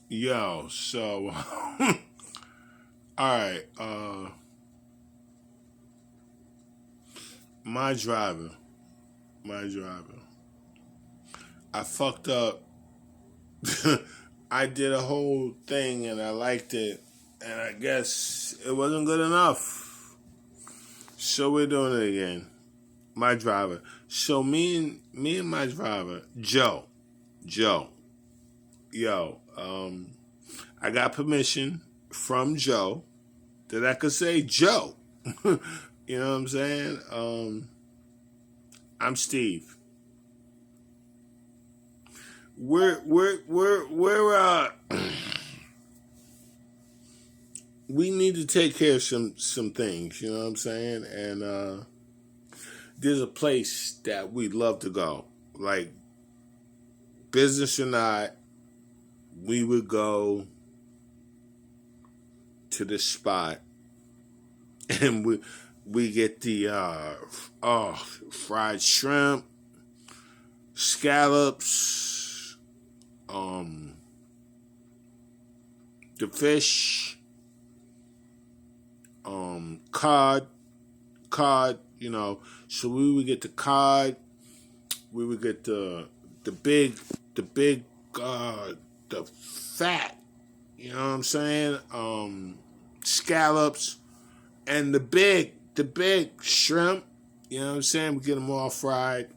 Yo, so all right, my driver, my driver. I fucked up. I did a whole thing and I liked it, and I guess it wasn't good enough. So we're doing it again. My driver. So me and my driver, Joe. Yo, I got permission from Joe that I could say Joe. You know what I'm saying? I'm Steve. We're we need to take care of some things, you know what I'm saying? And there's a place that we'd love to go. Like, business or not, we would go to this spot and we get the fried shrimp, scallops, the fish, cod, you know. So we would get the cod, we would get the big, the fat, you know what I'm saying? Scallops, and the big shrimp, you know what I'm saying? We get them all fried,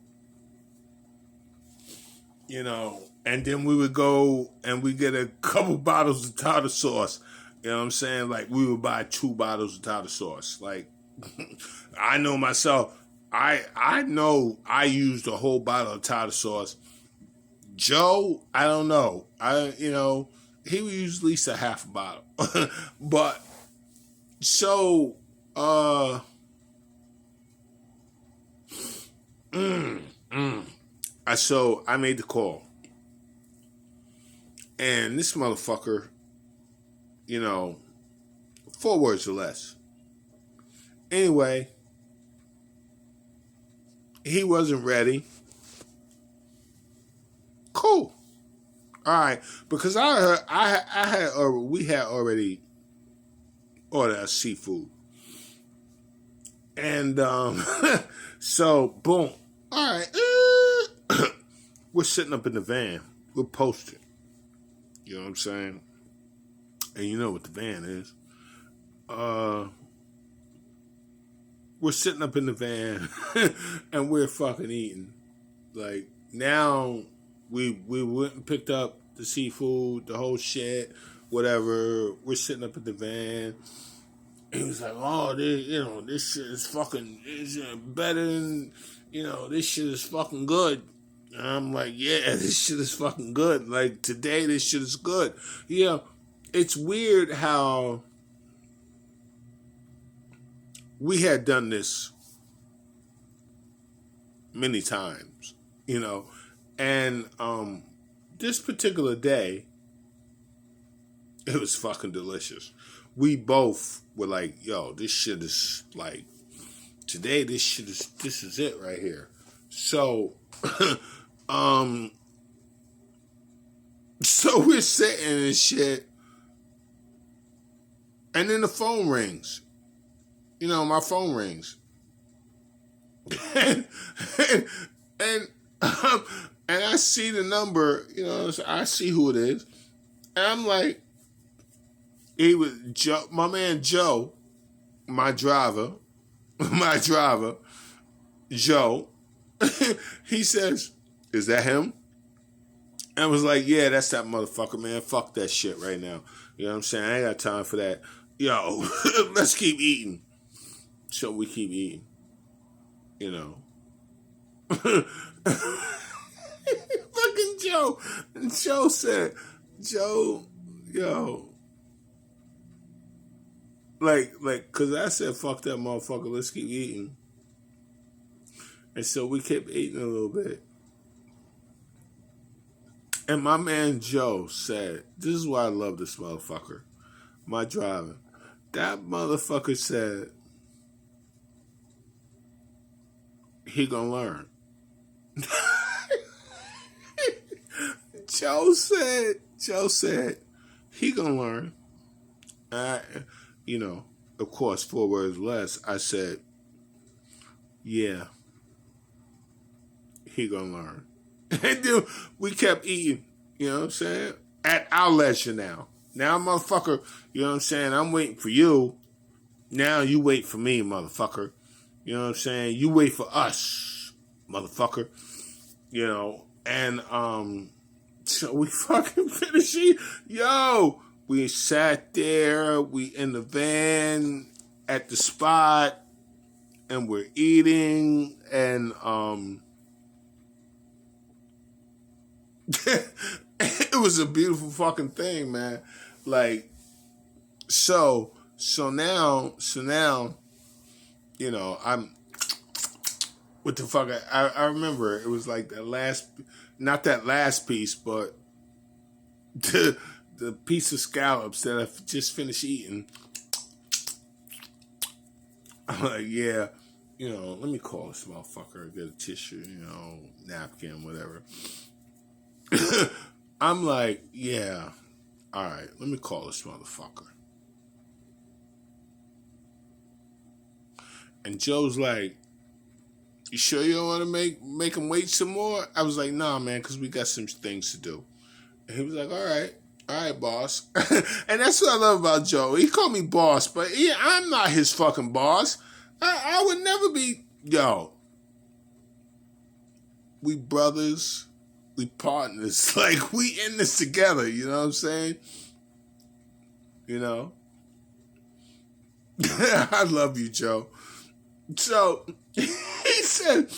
you know, and then we would go and we get a couple bottles of tartar sauce. You know what I'm saying? Like, we would buy 2 bottles of tartar sauce. Like, I know myself. I know I used a whole bottle of tartar sauce. Joe, I don't know. He would use at least a half a bottle. But so mm, mm. I made the call. And this motherfucker, you know, 4 words or less. Anyway, he wasn't ready. Cool. All right, because I heard we had already ordered seafood, and so boom. All right, we're sitting up in the van. We're posted. You know what I'm saying? And you know what the van is. We're sitting up in the van and we're fucking eating. Like, now we went and picked up the seafood, the whole shit, whatever. We're sitting up in the van. He was like, "Oh, this shit is fucking better than, this shit is fucking good." And I'm like, "Yeah, this shit is fucking good. Like, today, this shit is good." Yeah, it's weird how we had done this many times, and this particular day, it was fucking delicious. We both were like, "Yo, this shit is like, today, this is it right here." So, so we're sitting and shit, and then the phone rings. My phone rings, and and, and I see the number. I see who it is, and I'm like, he was Joe, my man Joe, my driver, Joe. He says, "Is that him?" And I was like, "Yeah, that's that motherfucker, man. Fuck that shit right now." You know what I'm saying? I ain't got time for that. Yo, let's keep eating. So we keep eating. Fucking Joe. Joe said, yo, cause I said, "Fuck that motherfucker, let's keep eating." And so we kept eating a little bit. And my man Joe said, "This is why I love this motherfucker, my driver." That motherfucker said, he gonna learn. Joe said, he gonna learn. You know, of course, 4 words less. I said, yeah, he gonna learn. And then we kept eating. You know what I'm saying? At our leisure now. Now, motherfucker, you know what I'm saying? I'm waiting for you. Now you wait for me, motherfucker. You know what I'm saying? You wait for us, motherfucker. You know, and so we fucking finished. Yo, we sat there. We in the van at the spot, and we're eating, and it was a beautiful fucking thing, man. Like, so now, you know, I'm. What the fuck? I remember it was like that last, not that last piece, but the piece of scallops that I just finished eating. I'm like, yeah, you know, let me call this motherfucker, get a tissue, you know, napkin, whatever. I'm like, yeah, all right, let me call this motherfucker. And Joe's like, you sure you don't want to make him wait some more? I was like, nah, man, because we got some things to do. And he was like, all right, boss. And that's what I love about Joe. He called me boss, but I'm not his fucking boss. I would never be, yo. We brothers, we partners. Like, we in this together, you know what I'm saying? You know? I love you, Joe. So, he said,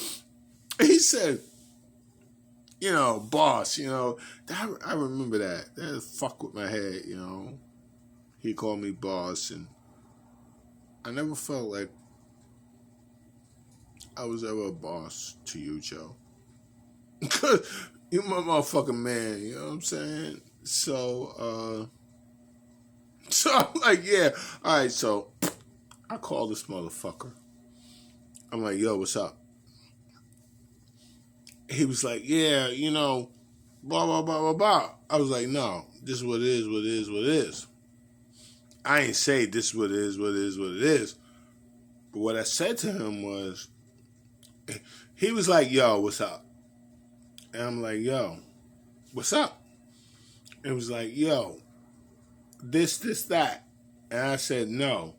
you know, boss, you know, I remember that. That fuck with my head, you know. He called me boss, and I never felt like I was ever a boss to you, Joe. Because you're my motherfucking man, you know what I'm saying? So I'm like, yeah, all right, so I call this motherfucker. I'm like, yo, what's up? He was like, yeah, you know, blah, blah, blah, blah, blah. I was like, no, this is what it is, what it is, what it is. I ain't say this is what it is, what it is, what it is. But what I said to him was, he was like, yo, what's up? And I'm like, yo, what's up? It was like, yo, this, that. And I said, no,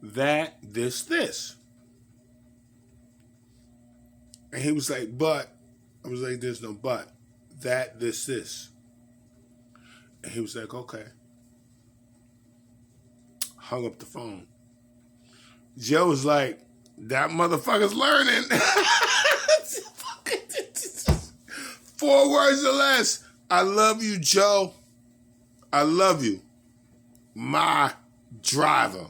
that, this. And he was like, but. I was like, there's no but. That, this. And he was like, okay. Hung up the phone. Joe was like, that motherfucker's learning. 4 words or less. I love you, Joe. I love you. My driver.